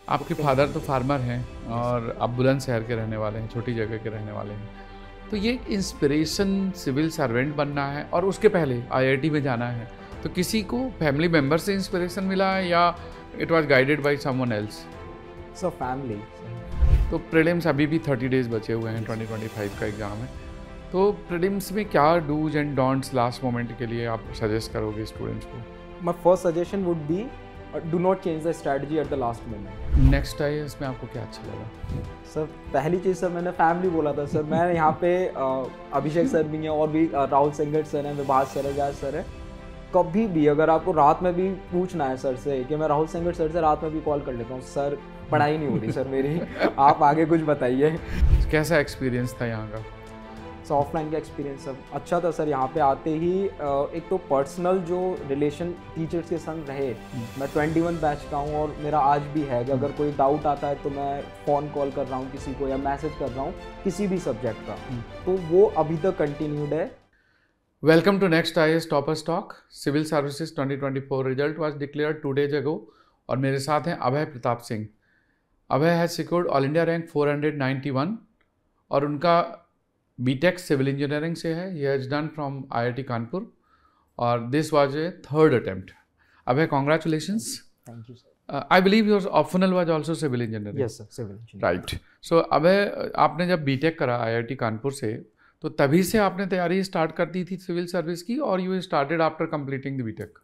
आपके फादर तो फार्मर हैं और आप बुलंदशहर के रहने वाले हैं, छोटी जगह के रहने वाले हैं। तो ये इंस्पिरेशन सिविल सर्वेंट बनना है और उसके पहले आईआईटी में जाना है, तो किसी को फैमिली मेंबर से इंस्पिरेशन मिला है या it was guided by someone else? So family. तो प्रीलिम्स अभी भी 30 डेज बचे हुए हैं, 2025 का एग्ज़ाम है। तो प्रीलिम्स में क्या dos and don'ts last moment के लिए आप सजेस्ट करोगे स्टूडेंट्स को? My first suggestion would be do not change the strategy at the last moment. Next IAS में आपको क्या अच्छा लगा? सर पहली चीज़ सर मैंने फैमिली बोला था सर। मैं यहाँ पे अभिषेक सर भी हैं और भी राहुल सेंगट सर हैं, विभास सर है, जाज सर है। कभी भी अगर आपको रात में भी पूछना है सर से कि मैं राहुल सेंगट सर से रात में भी कॉल कर लेता हूँ, सर पढ़ाई नहीं हो रही सर मेरी, आप आगे कुछ बताइए। कैसा एक्सपीरियंस था यहाँ का? सो ऑफलाइन का एक्सपीरियंस सब अच्छा था सर। यहाँ पे आते ही एक तो पर्सनल जो रिलेशन टीचर्स के संग रहे। मैं 21 बैच का हूँ और मेरा आज भी है कि अगर कोई डाउट आता है तो मैं फ़ोन कॉल कर रहा हूँ किसी को या मैसेज कर रहा हूँ किसी भी सब्जेक्ट का, तो वो अभी तक कंटिन्यूड है। Welcome to next IAS toppers talk. Civil services 2024 result was declared 2 days ago और मेरे साथ हैं Abhay Pratap Singh. Abhay has secured all India rank 491 और उनका बीटेक सिविल इंजीनियरिंग से है। He has done from IIT Kanpur और this was a third attempt. Abhay, congratulations. Thank you sir. I believe your optional was also civil engineering. Yes sir, civil engineering. Right. सो अभय, आपने जब BTech करा IIT Kanpur से, तो तभी से आपने तैयारी स्टार्ट कर दी थी सिविल सर्विस की और you started after completing the BTech?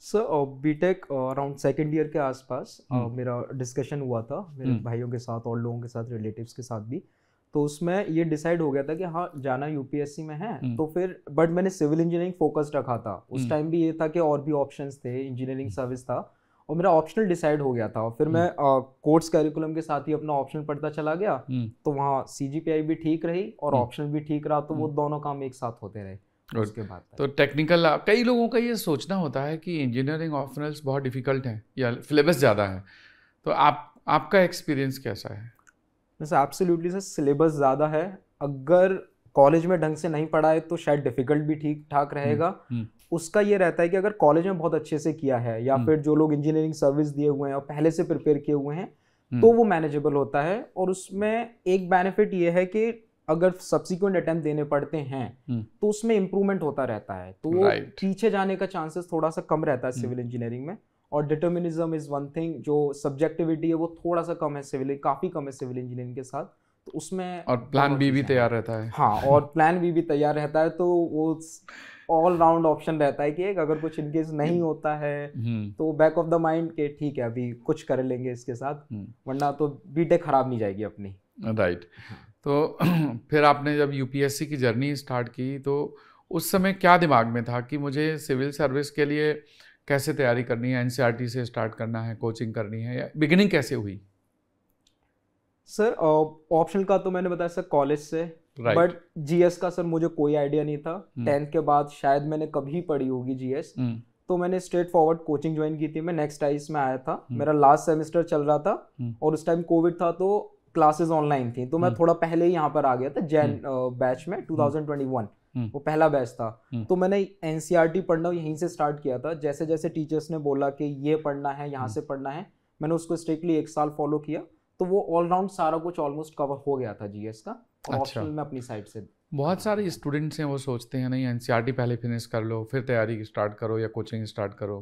Sir BTech around second year के आसपास मेरा डिस्कशन हुआ था मेरे भाइयों के साथ और लोगों के साथ, रिलेटिव्स के साथ भी। तो उसमें ये डिसाइड हो गया था कि हाँ जाना यूपीएससी में है, तो फिर बट मैंने सिविल इंजीनियरिंग फोकस रखा था। उस टाइम भी ये था कि और भी ऑप्शंस थे, इंजीनियरिंग सर्विस था और मेरा ऑप्शनल डिसाइड हो गया था। और फिर मैं कोर्स करिकुलम के साथ ही अपना ऑप्शनल पढ़ता चला गया, तो वहाँ सीजीपीआई भी ठीक रही और ऑप्शनल भी ठीक रहा, तो वो दोनों काम एक साथ होते रहे। उसके बाद तो टेक्निकल, कई लोगों का ये सोचना होता है कि इंजीनियरिंग ऑप्शनल्स बहुत डिफिकल्ट हैं या सिलेबस ज़्यादा है, तो आपका एक्सपीरियंस कैसा है? वैसे एब्सोल्युटली सर, सिलेबस ज़्यादा है। अगर कॉलेज में ढंग से नहीं पढ़ा है तो शायद डिफ़िकल्ट भी ठीक ठाक रहेगा। उसका ये रहता है कि अगर कॉलेज में बहुत अच्छे से किया है या फिर जो लोग इंजीनियरिंग सर्विस दिए हुए हैं और पहले से प्रिपेयर किए हुए हैं, तो वो मैनेजेबल होता है। और उसमें एक बेनिफिट ये है कि अगर सब्सिक्वेंट अटेम्प्ट देने पड़ते हैं तो उसमें इम्प्रूवमेंट होता रहता है, तो वो पीछे जाने का चांसेस थोड़ा सा कम रहता है सिविल इंजीनियरिंग में। और डिटर्मिनिज्म इज वन थिंग, जो सब्जेक्टिविटी है वो थोड़ा सा कम है काफ़ी कम है सिविल इंजीनियरिंग के साथ, तो उसमें और प्लान बी भी तैयार रहता है। हाँ, और प्लान बी भी तैयार रहता है, तो वो ऑल राउंड ऑप्शन रहता है कि अगर कुछ इनकेस नहीं होता है तो बैक ऑफ द माइंड के ठीक है अभी कुछ कर लेंगे इसके साथ, वरना तो बीटेक खराब नहीं जाएगी अपनी। राइट। तो फिर आपने जब यूपीएससी की जर्नी स्टार्ट की, तो उस समय क्या दिमाग में था कि मुझे सिविल सर्विस के लिए कैसे तैयारी करनी है? एनसीईआरटी से स्टार्ट करना है, कोचिंग करनी है, या बिगिनिंग कैसे हुई? सर ऑप्शनल का तो मैंने बताया सर कॉलेज से, बट जीएस का सर मुझे कोई आइडिया नहीं था। 10th के बाद शायद मैंने कभी पढ़ी होगी जीएस, तो मैंने स्ट्रेट फॉरवर्ड कोचिंग ज्वाइन की थी। मैं नेक्स्ट आईएएस में आया था, मेरा लास्ट सेमेस्टर चल रहा था और उस टाइम कोविड था तो क्लासेस ऑनलाइन थी, तो मैं थोड़ा पहले ही यहाँ पर आ गया था जैन बैच में 2021, वो पहला बैच था। तो मैंने एनसीईआरटी पढ़ना यहीं से स्टार्ट किया था। जैसे जैसे टीचर्स ने बोला कि ये पढ़ना है, यहाँ से पढ़ना है, मैंने उसको स्ट्रिक्टली 1 साल फॉलो किया, तो वो ऑलराउंड सारा कुछ ऑलमोस्ट कवर हो गया था जीएस का। और ऑप्शनल में अपनी साइड से बहुत सारे स्टूडेंट्स हैं वो सोचते हैं नहीं एनसीईआरटी पहले फिनिश कर लो फिर तैयारी स्टार्ट करो या कोचिंग स्टार्ट करो,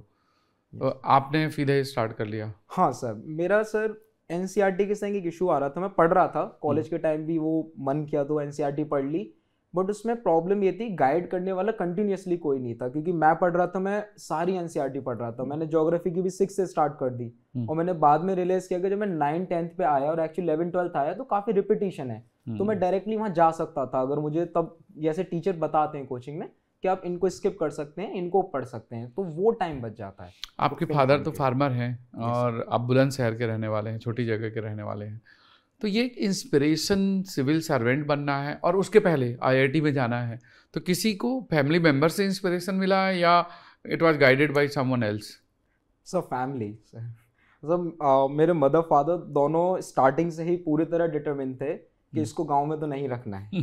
तो आपने सीधे स्टार्ट कर लिया? हाँ सर, मेरा सर एनसीईआरटी के संग एक इशू आ रहा था। मैं पढ़ रहा था कॉलेज के टाइम भी, वो मन किया तो एनसीईआरटी पढ़ ली, बट उसमें प्रॉब्लम ये थी गाइड करने वाला कंटिन्यूसली कोई नहीं था, क्योंकि मैं पढ़ रहा था, मैं सारी एनसीईआरटी पढ़ रहा था। मैंने ज्योग्राफी की भी 6 से स्टार्ट कर दी और मैंने बाद में रियलाइज किया कि जब मैं 9th-10th पे आया और एक्चुअली 11th-12th आया तो काफ़ी रिपीटिशन है, तो मैं डायरेक्टली वहाँ जा सकता था अगर मुझे तब, जैसे टीचर बताते हैं कोचिंग में कि आप इनको स्किप कर सकते हैं, इनको पढ़ सकते हैं, तो वो टाइम बच जाता है। आपके फादर तो फार्मर हैं और आप बुलंदशहर के रहने वाले हैं, छोटी जगह के रहने वाले हैं, तो ये इंस्पिरेशन सिविल सर्वेंट बनना है और उसके पहले आईआईटी में जाना है, तो किसी को फैमिली मेंबर से इंस्पिरेशन मिला है या it was guided by someone else? Sir family, मतलब मेरे मदर फादर दोनों स्टार्टिंग से ही पूरी तरह डिटरमिन थे कि इसको गांव में तो नहीं रखना है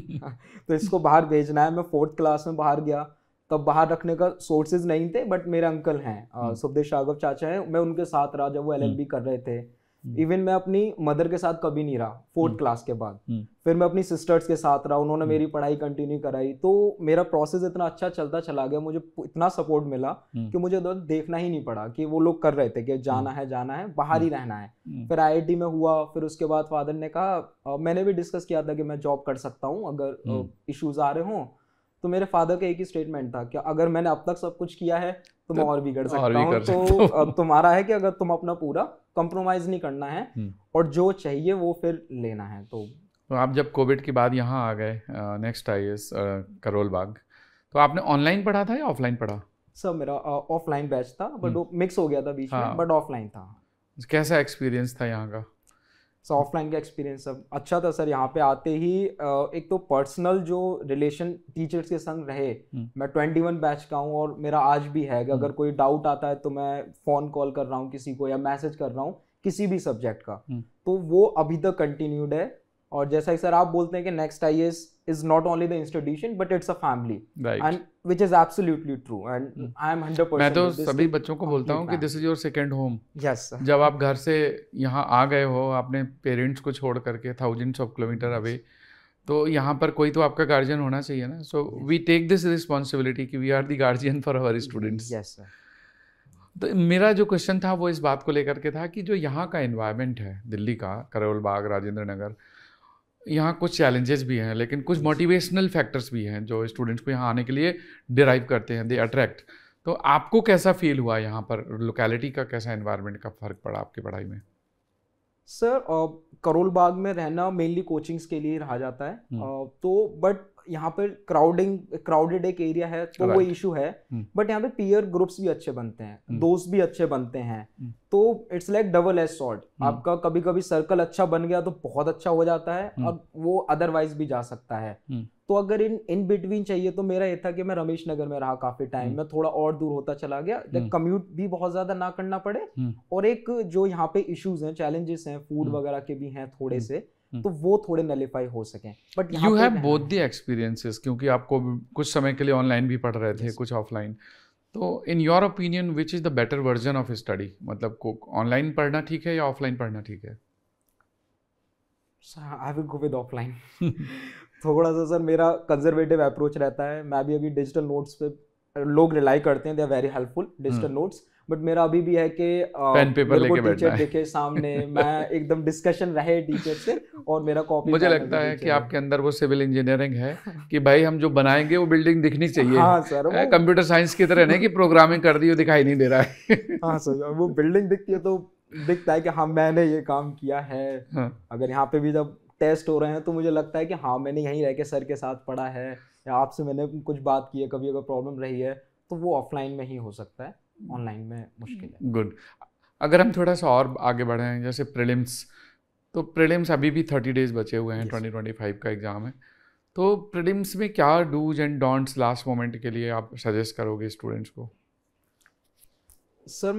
तो इसको बाहर भेजना है। मैं 4th क्लास में बाहर गया, तब बाहर रखने का सोर्सेज नहीं थे, बट मेरे अंकल हैं सुखदेव शागव चाचा हैं, मैं उनके साथ रहा जब वो एलएलबी कर रहे थे। इवन मैं अपनी मदर के साथ कभी नहीं रहा 4th क्लास के बाद। फिर मैं अपनी सिस्टर्स के साथ रहा, उन्होंने मेरी पढ़ाई कंटिन्यू कराई, तो मेरा प्रोसेस इतना अच्छा चलता चला गया, मुझे इतना सपोर्ट मिला कि मुझे देखना ही नहीं पड़ा कि वो लोग कर रहे थे कि जाना है बाहर ही रहना है। फिर IIT में हुआ, फिर उसके बाद फादर ने कहा, मैंने भी डिस्कस किया था कि मैं जॉब कर सकता हूँ अगर इश्यूज आ रहे हों, तो मेरे फादर का एक ही स्टेटमेंट था कि अगर मैंने अब तक सब कुछ किया है तो मैं और भी कर सकता हूँ, तो तुम्हारा है कि अगर तुम अपना पूरा कंप्रोमाइज नहीं करना है और जो चाहिए वो फिर लेना है। तो आप जब कोविड के बाद यहाँ आ गए नेक्स्ट IAS करोल बाग, तो आपने ऑनलाइन पढ़ा था या ऑफलाइन पढ़ा? सर मेरा ऑफलाइन बैच था, बट वो मिक्स हो गया था बीच में, बट ऑफलाइन था। कैसा एक्सपीरियंस था यहाँ का? सो ऑफलाइन का एक्सपीरियंस सब अच्छा था सर। यहाँ पे आते ही एक तो पर्सनल जो रिलेशन टीचर्स के संग रहे, मैं 21 बैच का हूँ और मेरा आज भी है कि अगर कोई डाउट आता है तो मैं फ़ोन कॉल कर रहा हूँ किसी को या मैसेज कर रहा हूँ किसी भी सब्जेक्ट का, तो वो अभी तक कंटिन्यूड है। और जैसा कि सर आप बोलते हैं कि next IAS is not only the institution but it's a family, and which is absolutely true, and I am 100%। मैं तो सभी बच्चों को बोलता हूँ कि this is your second home. Yes sir. जब आप घर से यहाँ आ गए हो अपने पेरेंट्स को छोड़ करके थाउजेंड्स ऑफ किलोमीटर अवे, तो यहाँ पर कोई तो आपका गार्जियन होना चाहिए ना। So we take this responsibility कि we are the guardian for our students. Yes sir. तो मेरा जो क्वेश्चन था वो इस बात को लेकर के था कि जो यहाँ का एनवायरनमेंट है दिल्ली का, करोल बाग, राजेंद्र नगर, यहाँ कुछ चैलेंजेस भी हैं लेकिन कुछ मोटिवेशनल फैक्टर्स भी हैं जो स्टूडेंट्स को यहाँ आने के लिए डिराइव करते हैं, दे अट्रैक्ट। तो आपको कैसा फील हुआ यहाँ पर, लोकेलिटी का कैसा एनवायरनमेंट का फ़र्क पड़ा आपकी पढ़ाई में? सर करोल बाग में रहना मेनली कोचिंग्स के लिए रहा जाता है, तो बट यहाँ पर क्राउडेड एक एरिया है तो वो इशू है, बट यहाँ पे पीयर ग्रुप्स भी अच्छे बनते हैं, दोस्त भी अच्छे बनते हैं, तो it's like double edge sword. आपका कभी कभी सर्कल अच्छा बन गया तो बहुत अच्छा हो जाता है और वो अदरवाइज भी जा सकता है। तो अगर इन बिटवीन चाहिए तो मेरा ये था कि मैं रमेश नगर में रहा काफी टाइम, मैं थोड़ा और दूर होता चला गया, कम्यूट भी बहुत ज्यादा ना करना पड़े, और एक जो यहाँ पे इश्यूज हैं, चैलेंजेस हैं, फूड वगैरह के भी हैं थोड़े से, तो वो थोड़े नलिफाई हो सकें। But you have both the experiences, क्योंकि आपको कुछ समय के लिए ऑनलाइन भी पढ़ रहे थे, कुछ ऑफलाइन। तो in your opinion which is the better version of study? मतलब को ऑनलाइन पढ़ना ठीक है या ऑफलाइन पढ़ना ठीक है? I will go with offline. थोड़ा सा सर मेरा कंजर्वेटिव अप्रोच रहता है, मैं भी अभी डिजिटल नोट्स पे लोग रिलाई करते हैं, they are very helpful digital notes, but मेरा अभी भी है कि पेन पेपर लेके बैठना है, टीचर देखे सामने, मैं एकदम डिस्कशन रहे टीचर से और मेरा कॉपी। मुझे लगता है कि आपके अंदर वो सिविल इंजीनियरिंग है कि भाई हम जो बनाएंगे वो बिल्डिंग दिखनी चाहिए। हाँ सर, कंप्यूटर साइंस की तरह नहीं कि प्रोग्रामिंग कर दी हो दिखाई नहीं दे रहा है। हाँ सर, वो बिल्डिंग दिखती है तो दिखता है कि हाँ मैंने ये काम किया है। अगर यहाँ पे भी जब टेस्ट हो रहे हैं तो मुझे लगता है कि हाँ मैंने यहीं रह के सर के साथ पढ़ा है या आपसे मैंने कुछ बात की है, कभी अगर प्रॉब्लम रही है तो वो ऑफलाइन में ही हो सकता है, ऑनलाइन में मुश्किल है। गुड। अगर हम थोड़ा सा और आगे बढ़े हैं, जैसे प्रीलिम्स, तो प्रीलिम्स अभी भी 30 डेज बचे हुए हैं, 2025 का एग्ज़ाम है, तो प्रीलिम्स में क्या dos and don'ts last moment के लिए आप सजेस्ट करोगे स्टूडेंट्स को? Sir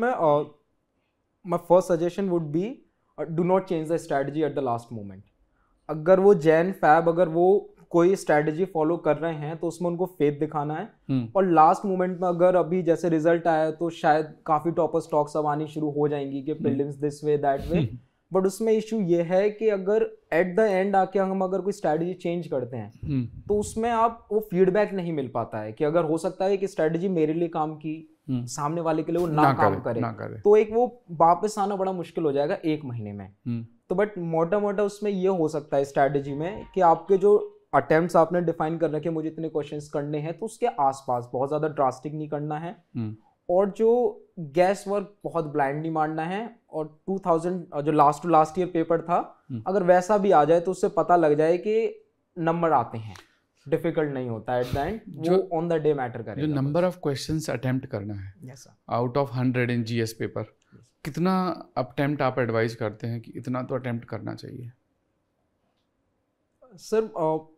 my first suggestion would be do not change the strategy at the last moment. अगर वो जैन फैब अगर वो कोई स्ट्रैटेजी फॉलो कर रहे हैं तो उसमें उनको फेथ दिखाना है, और लास्ट मोमेंट में अगर अभी जैसे रिजल्ट आया तो शायद काफी टॉपर स्टॉक्स अब आनी शुरू हो जाएंगी कि prelims this way that way, but उसमें इशू ये है कि अगर एट द एंड आके हम अगर कोई स्ट्रैटेजी चेंज करते हैं तो उसमें आप वो फीडबैक नहीं मिल पाता है कि अगर हो सकता है कि स्ट्रैटेजी मेरे लिए काम की, सामने वाले के लिए वो ना काम करे, तो एक वो वापस आना बड़ा मुश्किल हो जाएगा 1 महीने में। तो बट मोटा मोटा उसमें ये हो सकता है स्ट्रैटेजी में कि आपके जो अटेम्प्ट्स आपने डिफाइन कर रखे, मुझे इतने क्वेश्चंस करने हैं, तो उसके आसपास बहुत ज्यादा ड्रास्टिक नहीं करना है, और जो गैस वर्क बहुत ब्लाइंड नहीं मारना है, और 2000 जो लास्ट ईयर पेपर था अगर वैसा भी आ जाए तो उससे पता लग जाए कि नंबर आते हैं, डिफिकल्ट नहीं होता एट द एंड, वो ऑन द डे मैटर करेगा। जो नंबर ऑफ क्वेश्चंस अटेम्प्ट करना है out of 100 in GS paper, कितना अटेम्प्ट आप एडवाइज करते हैं कि इतना तो अटेम्प्ट करना चाहिए? सर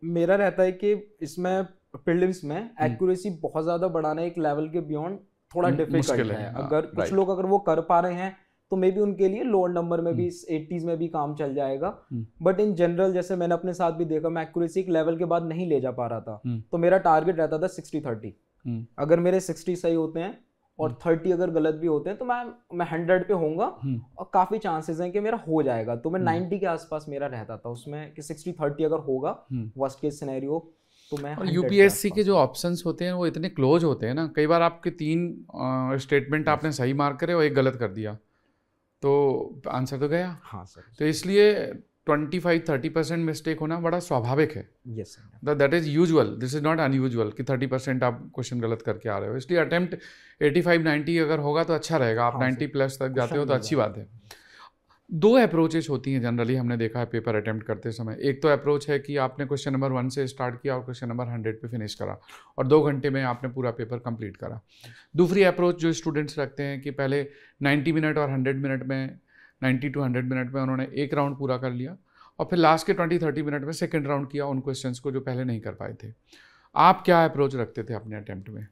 मेरा रहता है कि इसमें प्रीलिम्स में एक्यूरेसी बहुत ज़्यादा बढ़ाना एक लेवल के बियॉन्ड थोड़ा डिफिकल्ट है। अगर कुछ लोग अगर वो कर पा रहे हैं तो मे बी उनके लिए लोअर नंबर में भी 80s में भी काम चल जाएगा, बट इन जनरल जैसे मैंने अपने साथ भी देखा, मैं एक्यूरेसी एक लेवल के बाद नहीं ले जा पा रहा था, तो मेरा टारगेट रहता था 60-30। अगर मेरे 60 सही होते हैं और 30 अगर गलत भी होते हैं तो मैं 100 पे होऊंगा और काफी चांसेस हैं कि मेरा हो जाएगा। तो मैं 90 के आसपास मेरा रहता था उसमें कि 60-30 अगर होगा वर्स्ट केस सिनेरियो तो मैं। और यूपीएससी के जो ऑप्शंस होते हैं वो इतने क्लोज होते हैं ना, कई बार आपके 3 स्टेटमेंट आपने सही मार्क करे और एक गलत कर दिया तो आंसर तो गया। हाँ सर। तो इसलिए 25-30% मिस्टेक होना बड़ा स्वाभाविक है। Yes sir. That is usual, this is not unusual कि 30% आप क्वेश्चन गलत करके आ रहे हो। इसलिए अटेम्प्ट 85-90 अगर होगा तो अच्छा रहेगा। आप 90 प्लस तक जाते हो तो अच्छी बात है। 2 अप्रोचेस होती हैं जनरली, हमने देखा है पेपर अटेम्प्ट करते समय। एक तो अप्रोच है कि आपने क्वेश्चन नंबर 1 से स्टार्ट किया और क्वेश्चन नंबर 100 पे फिनिश करा और 2 घंटे में आपने पूरा पेपर कंप्लीट करा। दूसरी अप्रोच जो स्टूडेंट्स रखते हैं कि पहले 90 मिनट और 100 मिनट में, 90 to 100 मिनट में उन्होंने एक राउंड पूरा कर लिया और फिर लास्ट के 20-30 मिनट में सेकेंड राउंड किया उन क्वेश्चंस को जो पहले नहीं कर पाए थे। आप क्या अप्रोच रखते थे अपने अटेम्प्ट में?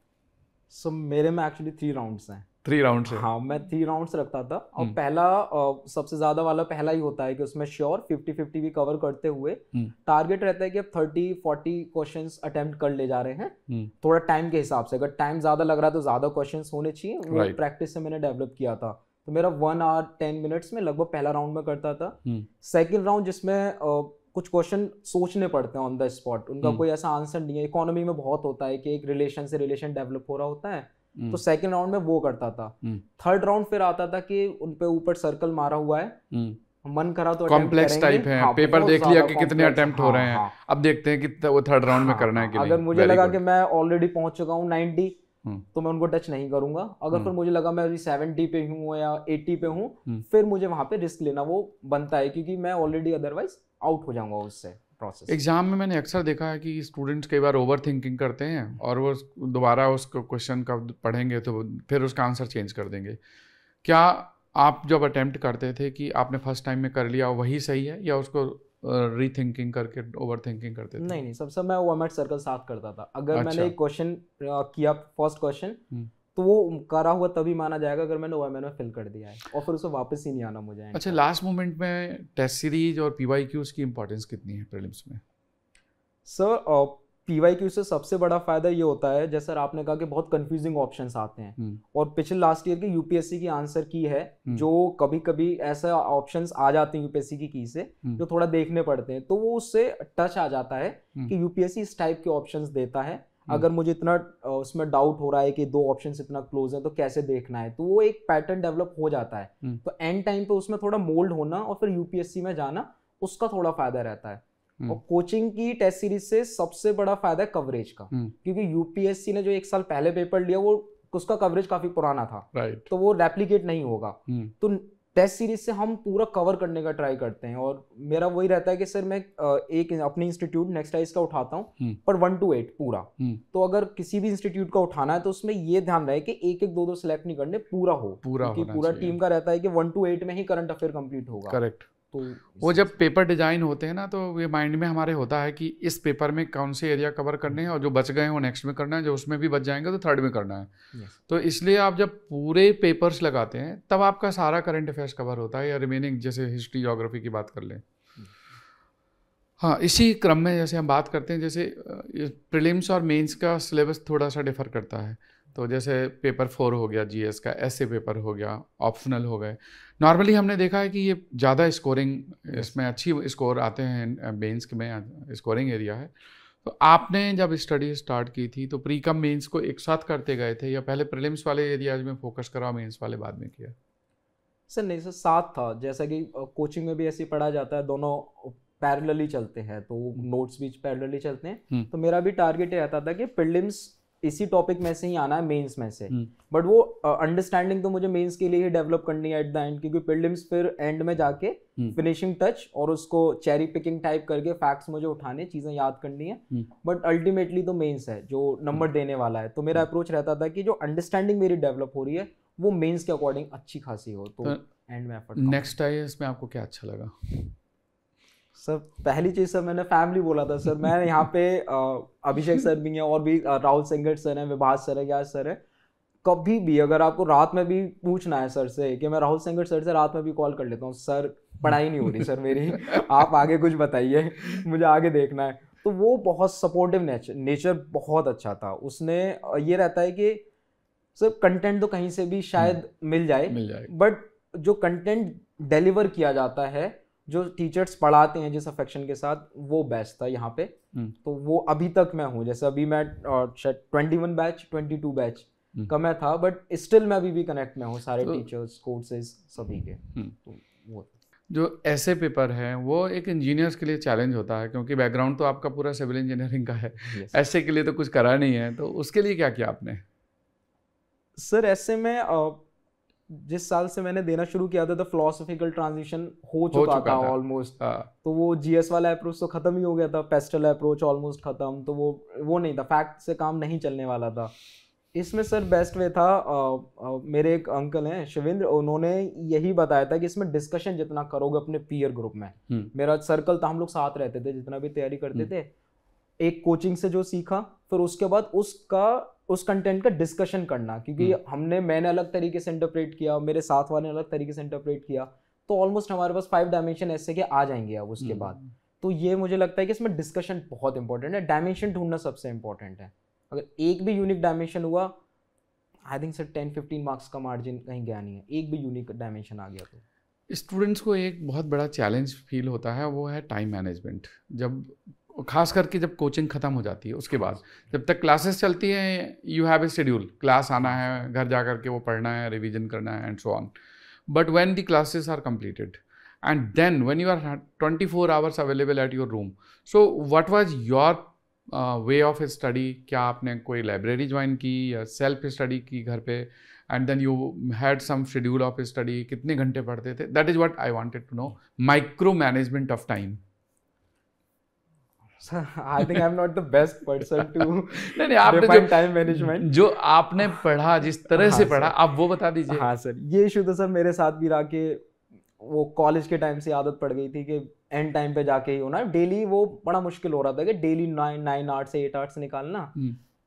सो मेरे में एक्चुअली 3 राउंड्स हैं। 3 राउंड से? हाँ, मैं 3 राउंड्स रखता था और पहला सबसे ज्यादा वाला पहला ही होता है कि उसमें श्योर 50-50 भी कवर करते हुए टारगेट रहता है कि अब 30-40 क्वेश्चंस अटेम्प्ट कर ले जा रहे हैं। थोड़ा टाइम के हिसाब से, अगर टाइम ज्यादा लग रहा है तो ज्यादा क्वेश्चंस होने चाहिए। वो प्रैक्टिस से मैंने डेवलप किया था। तो मेरा 1 hour 10 minutes में लगभग पहला राउंड में करता था। सेकेंड राउंड जिसमें कुछ क्वेश्चन सोचने पड़ते हैं ऑन द स्पॉट, उनका कोई ऐसा आंसर नहीं है। इकोनॉमी में बहुत होता है कि एक रिलेशन से रिलेशन डेवलप हो रहा होता है, तो सेकंड राउंड में वो करता था। थर्ड राउंड फिर आता था कि उन पे ऊपर सर्कल मारा हुआ है, मन करा तो कॉम्प्लेक्स टाइप है। हाँ, पेपर देख लिया कि कितने अटेम्प्ट हो रहे हैं, अब देखते हैं कि वो थर्ड राउंड में करना है कि नहीं। अगर मुझे लगा कि मैं ऑलरेडी पहुंच चुका हूँ 90 तो मैं उनको टच नहीं करूंगा। अगर फिर मुझे लगा मैं अभी 70 पे हूँ या 80 पे हूँ, फिर मुझे वहां पे रिस्क लेना वो बनता है, क्योंकि मैं ऑलरेडी अदरवाइज आउट हो जाऊंगा उससे प्रोसेस। एग्जाम में मैंने अक्सर देखा है कि स्टूडेंट्स कई बार ओवर थिंकिंग करते हैं और वो दोबारा उस क्वेश्चन का पढ़ेंगे तो फिर उसका आंसर चेंज कर देंगे। क्या आप जब अटेम्प्ट करते थे कि आपने फर्स्ट टाइम में कर लिया वही सही है, या उसको रीथिंकिंग करके ओवर थिंकिंग करते थे? नहीं, सबसे मैं ओवरमेट सर्कल साथ करता था। अगर मैंने एक क्वेश्चन किया फर्स्ट क्वेश्चन तो वो करा हुआ तभी माना जाएगा अगर मैंने ओवरमेट में फिल कर दिया है, और फिर उसे वापस ही नहीं आना मुझे। अच्छा, लास्ट मोमेंट में टेस्ट सीरीज और पीवाईक्यूज की इंपॉर्टेंस कितनी है प्रीलिम्स में? सर पीवाईक्यू से सबसे बड़ा फायदा ये होता है, जैसे सर आपने कहा कि बहुत कंफ्यूजिंग ऑप्शंस आते हैं, और पिछले लास्ट ईयर की यूपीएससी की आंसर की है जो कभी कभी ऐसा ऑप्शंस आ जाते हैं यूपीएससी की से जो थोड़ा देखने पड़ते हैं, तो वो उससे टच आ जाता है कि यूपीएससी इस टाइप के ऑप्शंस देता है। अगर मुझे इतना उसमें डाउट हो रहा है कि 2 ऑप्शंस इतना क्लोज है तो कैसे देखना है, तो वो एक पैटर्न डेवलप हो जाता है। तो एंड टाइम पे उसमें थोड़ा मोल्ड होना और फिर यूपीएससी में जाना, उसका थोड़ा फायदा रहता है। और कोचिंग की टेस्ट सीरीज से सबसे बड़ा फायदा है कवरेज का, क्योंकि यूपीएससी ने जो 1 साल पहले पेपर लिया वो उसका कवरेज काफी पुराना था, तो वो रेप्लिकेट नहीं होगा। तो टेस्ट सीरीज से हम पूरा कवर करने का ट्राई करते हैं, और मेरा वही रहता है कि सर मैं एक अपनी इंस्टीट्यूट नेक्स्ट आइज का उठाता हूँ पर 1 to 8 पूरा। तो अगर किसी भी इंस्टीट्यूट का उठाना है तो उसमें ये ध्यान रहे कि 1-1 2-2 सेलेक्ट नहीं करने, पूरा हो, क्योंकि पूरा टीम का रहता है कि 1 to 8 में ही करंट अफेयर कंप्लीट होगा। करेक्ट। तो वो जब पेपर डिजाइन होते हैं ना, तो ये माइंड में हमारे होता है कि इस पेपर में कौन से एरिया कवर करने हैं, और जो बच गए हैं वो नेक्स्ट में करना है, जो उसमें भी बच जाएंगे तो थर्ड में करना है। तो इसलिए आप जब पूरे पेपर्स लगाते हैं तब आपका सारा करंट अफेयर्स कवर होता है, या रिमेनिंग जैसे हिस्ट्री ज्योग्राफी की बात कर लें। हाँ, इसी क्रम में जैसे हम बात करते हैं, जैसे प्रीलिम्स और मेंस का सिलेबस थोड़ा सा डिफर करता है। तो जैसे पेपर 4 हो गया जीएस का, ऐसे पेपर हो गया, ऑप्शनल हो गए। नॉर्मली हमने देखा है कि ये ज़्यादा स्कोरिंग, इसमें अच्छी स्कोर आते हैं, मेंस में स्कोरिंग एरिया है। तो आपने जब स्टडी स्टार्ट की थी तो प्री कम मेंस को एक साथ करते गए थे, या पहले प्रीलिम्स वाले एरियाज में फोकस करा, मेंस वाले बाद में किया? सर नहीं सर, साथ था। जैसा कि कोचिंग में भी ऐसे पढ़ा जाता है, दोनों पैरेलली चलते हैं, तो नोट्स भी पैरेलली चलते हैं। तो मेरा भी टारगेट रहता था कि प्रीलिम्स इसी टॉपिक में से ही आना है मेंस में से, बट वो अंडरस्टैंडिंग तो मुझे मेंस के लिए ही डेवलप करनी है एट द एंड, क्योंकि प्रीलिम्स फिर एंड में जाके फिनिशिंग टच और उसको चेरी पिकिंग टाइप करके फैक्ट्स मुझे उठाने, चीजें याद करनी है, बट अल्टीमेटली तो मेंस है जो नंबर देने वाला है। तो मेरा अप्रोच रहता था कि जो अंडरस्टैंडिंग मेरी डेवलप हो रही है वो मेंस के अकॉर्डिंग अच्छी खासी हो, तो एंड में एफर्ट। नेक्स्ट आईएएस में आपको क्या अच्छा लगा? सर पहली चीज सर मैंने फैमिली बोला था सर। मैं यहाँ पे अभिषेक सर भी हैं, और भी राहुल सेंगर सर हैं, विभास सर है, क्या सर है, कभी भी अगर आपको रात में भी पूछना है सर से कि मैं राहुल सेंगर सर से रात में भी कॉल कर लेता हूँ, सर पढ़ाई नहीं हो रही सर मेरी, आप आगे कुछ बताइए, मुझे आगे देखना है। तो वो बहुत सपोर्टिव नेचर बहुत अच्छा था। उसने ये रहता है कि सर कंटेंट तो कहीं से भी शायद मिल जाए, बट जो कंटेंट डिलीवर किया जाता है, जो टीचर्स पढ़ाते हैं जिस अफेक्शन के साथ, वो बेस्ट था यहाँ पे। तो वो अभी तक मैं हूँ, जैसे अभी मैं 21 बैच 22 बैच का मैं था, बट स्टिल मैं अभी भी कनेक्ट में हूँ सारे टीचर्स, कोर्सेज सभी के। तो वो जो ऐसे पेपर है वो एक इंजीनियर्स के लिए चैलेंज होता है, क्योंकि बैकग्राउंड तो आपका पूरा सिविल इंजीनियरिंग का है। ऐसे के लिए तो कुछ करा नहीं है, तो उसके लिए क्या किया आपने? सर ऐसे में जिस साल से मैंने देना शुरू किया था तो फिलोसॉफिकल ट्रांजिशन हो चुका था ऑलमोस्ट। तो वो जीएस वाला अप्रोच तो खत्म ही हो गया था, पेस्टल अप्रोच ऑलमोस्ट खत्म, तो वो नहीं था, फैक्ट से काम नहीं चलने वाला था। इसमें सर बेस्ट वे था, मेरे एक अंकल हैं शिवेंद्र, उन्होंने यही बताया था कि इसमें डिस्कशन जितना करोगे अपने पीयर ग्रुप में, मेरा सर्कल था, हम लोग साथ रहते थे जितना भी तैयारी करते थे, एक कोचिंग से जो सीखा, फिर उसके बाद उस कंटेंट का डिस्कशन करना, क्योंकि मैंने अलग तरीके से इंटरप्रेट किया, मेरे साथ वाले ने अलग तरीके से इंटरप्रेट किया, तो ऑलमोस्ट हमारे पास 5 डायमेंशन ऐसे के आ जाएंगे अब उसके बाद। तो ये मुझे लगता है कि इसमें डिस्कशन बहुत इंपॉर्टेंट है, डायमेंशन ढूंढना सबसे इंपॉर्टेंट है। अगर एक भी यूनिक डायमेंशन हुआ, आई थिंक सर 10-15 मार्क्स का मार्जिन कहीं गया नहीं है, एक भी यूनिक डायमेंशन आ गया तो। स्टूडेंट्स को एक बहुत बड़ा चैलेंज फील होता है, वो है टाइम मैनेजमेंट। जब खास करके जब कोचिंग ख़त्म हो जाती है, उसके बाद जब तक क्लासेस चलती हैं, you have a schedule, class आना है, घर जा करके वो पढ़ना है, रिवीजन करना है, and so on. But when the classes are completed and then when you are 24 hours available at your room, so what was your way of study? क्या आपने कोई लाइब्रेरी ज्वाइन की या सेल्फ स्टडी की घर पे, and then you had some schedule of study? कितने घंटे पढ़ते थे? That is what I wanted to know, micro management of time. I think I'm not the best person to नहीं, आपने define time management। जो आपने पढ़ा, जिस तरह से पढ़ा, आप वो बता दीजिए। हाँ सर, ये इशू तो सर मेरे साथ भी रहा कि वो कॉलेज के टाइम से आदत पड़ गई थी कि एंड टाइम पे जाके ही होना, डेली वो बड़ा मुश्किल हो रहा था कि डेली 9 आवर्स से 8 आवर्स निकालना।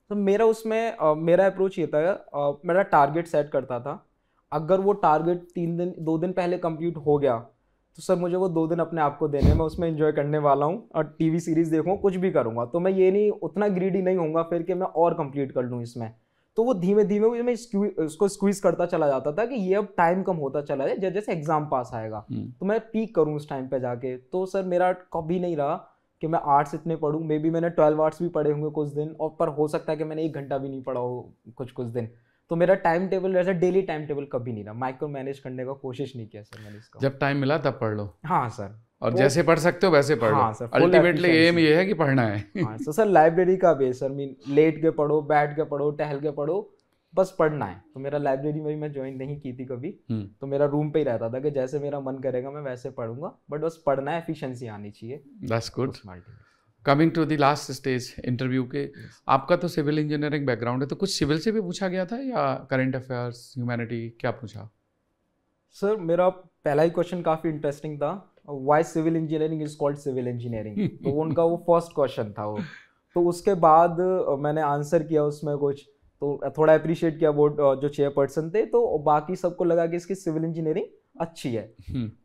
तो मेरा उसमें मेरा अप्रोच ये था, मेरा टारगेट सेट करता था, अगर वो टारगेट 2 दिन पहले कंप्लीट हो गया तो सर मुझे वो 2 दिन अपने आप को देने, मैं उसमें एंजॉय करने वाला हूँ, और टीवी सीरीज देखूँ, कुछ भी करूँगा, तो मैं ये नहीं उतना ग्रीडी नहीं होऊंगा फिर कि मैं और कंप्लीट कर लूँ इसमें। तो वो धीमे धीमे मैं उसको स्क्वीज करता चला जाता था कि ये अब टाइम कम होता चला जाए, जैसे एग्जाम पास आएगा तो मैं पीक करूँ उस टाइम पे जाके। तो सर मेरा कभी नहीं रहा कि मैं आर्ट्स इतने पढ़ूँ, मे बी मैंने 12 आवर्स भी पढ़े होंगे कुछ दिन, और पर हो सकता है कि मैंने 1 घंटा भी नहीं पढ़ा हो कुछ दिन। तो मेरा टाइम टेबल ऐसा डेली टाइम टेबल कभी नहीं रहा, माइक्रो मैनेज करने का कोशिश नहीं किया सर मैंने इसका। जब टाइम मिला तब पढ़ लो। हाँ सर, और जैसे पढ़ सकते हो वैसे पढ़ लो। हाँ सर, अल्टीमेटली एम ये है कि पढ़ना है। हाँ सर, लाइब्रेरी का बेस सर, मीन लेट के पढ़ो, बैठ के पढ़ो, टहल के पढ़ो, बस पढ़ना है। तो मेरा लाइब्रेरी में भी मैं ज्वाइन नहीं की थी कभी, तो मेरा रूम पे ही रहता था कि जैसे मेरा मन करेगा मैं वैसे पढ़ूंगा, बट बस पढ़ना है, एफिशिएंसी आनी चाहिए। That's good. Coming to the last stage interview के, आपका तो सिविल इंजीनियरिंग बैकग्राउंड है, तो कुछ सिविल से भी पूछा गया था या करंट अफेयर्स, ह्यूमैनिटी, क्या पूछा? सर मेरा पहला ही क्वेश्चन काफ़ी इंटरेस्टिंग था, why civil engineering is called civil engineering, तो उनका वो फर्स्ट क्वेश्चन था वो। तो उसके बाद मैंने आंसर किया उसमें कुछ, तो थोड़ा अप्रिशिएट किया वो जो चेयरपर्सन थे, तो बाकी सबको लगा कि इसकी सिविल इंजीनियरिंग अच्छी है।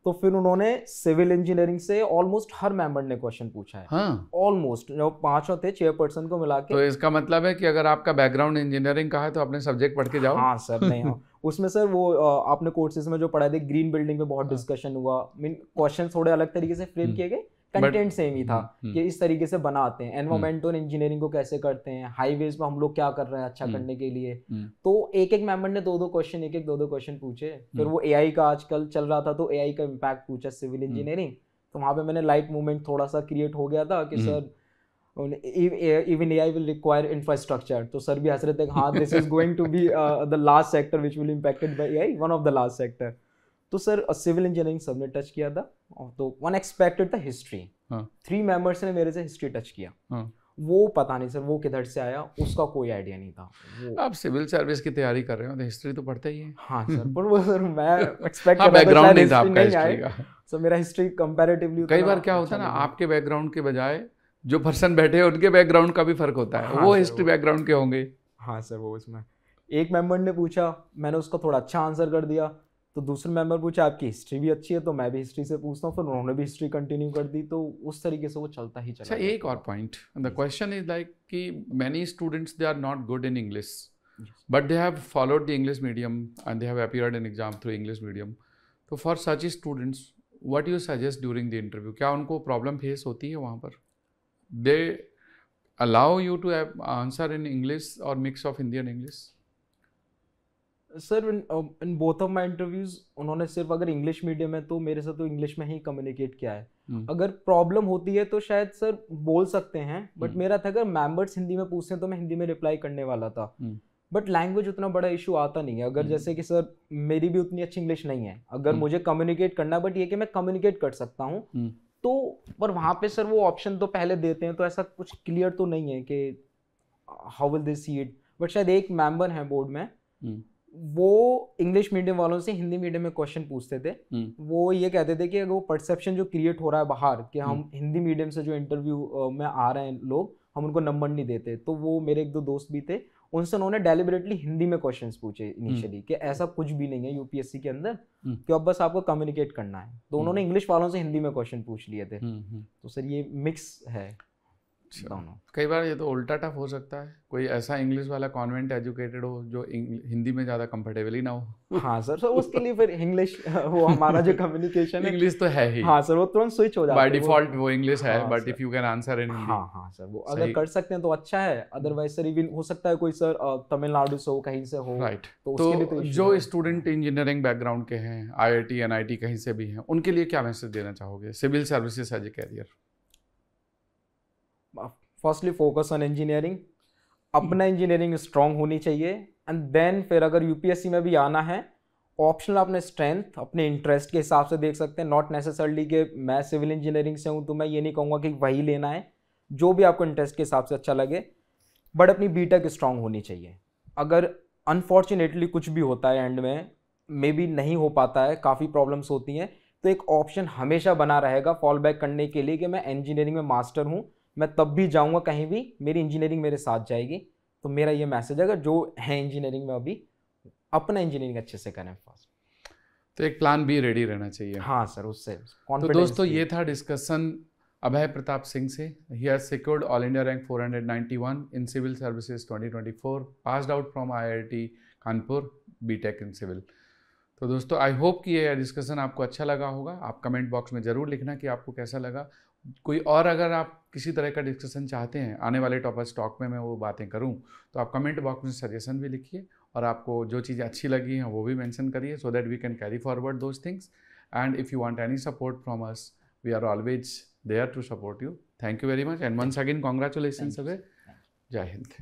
तो फिर उन्होंने सिविल इंजीनियरिंग से ऑलमोस्ट हर मेंबर ने क्वेश्चन पूछा है। ऑलमोस्ट जो 5 थे चेयरपर्सन को मिला के। तो इसका मतलब है कि अगर आपका बैकग्राउंड इंजीनियरिंग का है तो अपने सब्जेक्ट पढ़ के जाओ। हाँ सर, नहीं हाँ उसमें सर वो आपने कोर्सेज में जो पढ़ाए थे, ग्रीन बिल्डिंग पे बहुत डिस्कशन हुआ, मीन क्वेश्चन थोड़े अलग तरीके से फ्रेम किए गए, कंटेंट सेम ही था कि इस तरीके से बनाते हैं, एनवायरमेंटल इंजीनियरिंग को कैसे करते हैं, हाईवेज पे हम लोग क्या कर रहे हैं अच्छा करने के लिए। तो एक मेंबर ने 2 क्वेश्चन, एक 2 क्वेश्चन पूछे। फिर वो एआई का आजकल चल रहा था, तो एआई का इम्पैक्ट पूछा सिविल इंजीनियरिंग। तो वहाँ पे मैंने लाइट मूवमेंट थोड़ा सा क्रिएट हो गया था कि sir even AI will require infrastructure, तो सर भी हंस रहे थे, हाँ this is going to be the last sector which will impacted by AI, one of the last sector। तो सर सिविल इंजीनियरिंग सबने टच किया था, तो वन एक्सपेक्टेड था हिस्ट्री। 3 मेंबर्स ने मेरे से हिस्ट्री टच किया। वो पता नहीं सर वो किधर से आया, उसका कोई आइडिया नहीं था। आप सिविल सर्विस की तैयारी कर रहे हो तो हिस्ट्री तो पढ़ते ही है। हाँ सर, पर वो सर मैं एक्सपेक्ट बैकग्राउंड नहीं था आपका हिस्ट्री का। सर मेरा हिस्ट्री कंपैरेटिवली कई बार क्या होता है ना, आपके बैकग्राउंड के बजाय जो पर्सन बैठे हैं उनके बैकग्राउंड का भी फर्क होता है। हाँ, वो हिस्ट्री बैकग्राउंड के होंगे। हाँ सर, वो उसमें एक मेंबर ने पूछा, मैंने उसको थोड़ा अच्छा आंसर कर दिया, तो दूसरे मेंबर पूछा आपकी हिस्ट्री भी अच्छी है, तो मैं भी हिस्ट्री से पूछता हूँ, फिर उन्होंने भी हिस्ट्री कंटिन्यू कर दी, तो उस तरीके से वो चलता ही चला। अच्छा, एक और point, the question is like कि many students they are not good in English, but they have followed the English medium and they have appeared in exam through English medium. So for such students, what do you suggest during the interview? क्या उनको problem face होती है वहाँ पर? They allow you to have answer in English or mix of Hindi and English? Sir in both of my interviews उन्होंने सिर्फ अगर English medium है तो मेरे से तो इंग्लिश में ही कम्युनिकेट किया है। अगर प्रॉब्लम होती है तो शायद सर बोल सकते हैं, बट मेरा था अगर मेंबर्स हिंदी में पूछते हैं तो मैं हिंदी में रिप्लाई करने वाला था। बट लैंग्वेज उतना बड़ा इशू आता नहीं है। अगर जैसे कि सर मेरी भी उतनी अच्छी इंग्लिश नहीं है, अगर मुझे कम्युनिकेट करना है, बट ये कि मैं कम्युनिकेट कर सकता हूँ तो, पर वहाँ पे सर वो ऑप्शन तो पहले देते हैं, तो ऐसा कुछ क्लियर तो नहीं है कि how will they see it. But शायद एक मेंबर है बोर्ड में, वो इंग्लिश मीडियम वालों से हिंदी मीडियम में क्वेश्चन पूछते थे। वो ये कहते थे कि अगर वो परसेप्शन जो क्रिएट हो रहा है बाहर कि हम हिंदी मीडियम से जो इंटरव्यू में आ रहे हैं लोग, हम उनको नंबर नहीं देते। तो वो मेरे एक दो दोस्त भी थे, उनसे उन्होंने डेलिबरेटली हिंदी में क्वेश्चंस पूछे इनिशियली कि ऐसा कुछ भी नहीं है यूपीएससी के अंदर कि अब बस आपको कम्युनिकेट करना है। तो उन्होंने इंग्लिश वालों से हिंदी में क्वेश्चन पूछ लिए थे। तो सर ये मिक्स है दोनों। कई बार ये तो उल्टा टफ हो सकता है, कोई ऐसा इंग्लिश वाला कॉन्वेंट एजुकेटेड हो जो हिंदी में ज़्यादा कंफर्टेबल ही ना हो। हाँ सर, उसके लिए फिर इंग्लिश वो हमारा जो कम्युनिकेशन है इंग्लिश तो है ही। हाँ सर, वो तुरंत स्विच हो जाता है बाय डिफॉल्ट वो इंग्लिश है, but if you can answer in Hindi. हाँ सर, वो अगर कर सकते हैं तो अच्छा है। अदरवाइज सर इवन हो सकता है कोई सर तमिलनाडु से हो, कहीं से हो, राइट। तो उसके लिए तो जो स्टूडेंट इंजीनियरिंग बैकग्राउंड के हैं, IIT NIT कहीं से भी हैं, उनके लिए क्या मैसेज देना चाहोगे civil services as a career? Firstly focus on engineering, अपना इंजीनियरिंग स्ट्रांग होनी चाहिए, एंड देन फिर अगर यूपीएससी में भी आना है, ऑप्शनल अपने स्ट्रेंथ अपने इंटरेस्ट के हिसाब से देख सकते हैं। नॉट नेसेसरली कि मैं सिविल इंजीनियरिंग से हूँ तो मैं ये नहीं कहूँगा कि वही लेना है, जो भी आपको इंटरेस्ट के हिसाब से अच्छा लगे, बट अपनी बीटेक स्ट्रांग होनी चाहिए। अगर अनफॉर्चुनेटली कुछ भी होता है एंड में, मे बी नहीं हो पाता है, काफ़ी प्रॉब्लम्स होती हैं, तो एक ऑप्शन हमेशा बना रहेगा फॉल बैक करने के लिए कि मैं इंजीनियरिंग में मास्टर हूँ, मैं तब भी जाऊंगा कहीं भी, मेरी इंजीनियरिंग मेरे साथ जाएगी। तो मेरा ये मैसेज है, अगर जो है इंजीनियरिंग में अभी, अपना इंजीनियरिंग अच्छे से करें फर्स्ट। तो एक प्लान बी रेडी रहना चाहिए। हाँ सर, उससे तो दोस्तों ये था डिस्कशन अभय प्रताप सिंह से। He has secured all India rank 491 in civil services 2024, passed out from IIT Kanpur, BTech in civil. तो दोस्तों आई होप कि ये डिस्कशन आपको अच्छा लगा होगा। आप कमेंट बॉक्स में ज़रूर लिखना कि आपको कैसा लगा। कोई और अगर आप किसी तरह का डिस्कशन चाहते हैं, आने वाले टॉपर स्टॉक में मैं वो बातें करूं, तो आप कमेंट बॉक्स में सजेशन भी लिखिए, और आपको जो चीज़ें अच्छी लगी हैं वो भी मेंशन करिए, so that we can carry forward those things. And if you want any support from us, we are always there to support you. Thank you very much, and once again congratulations Abhay. जय हिंद।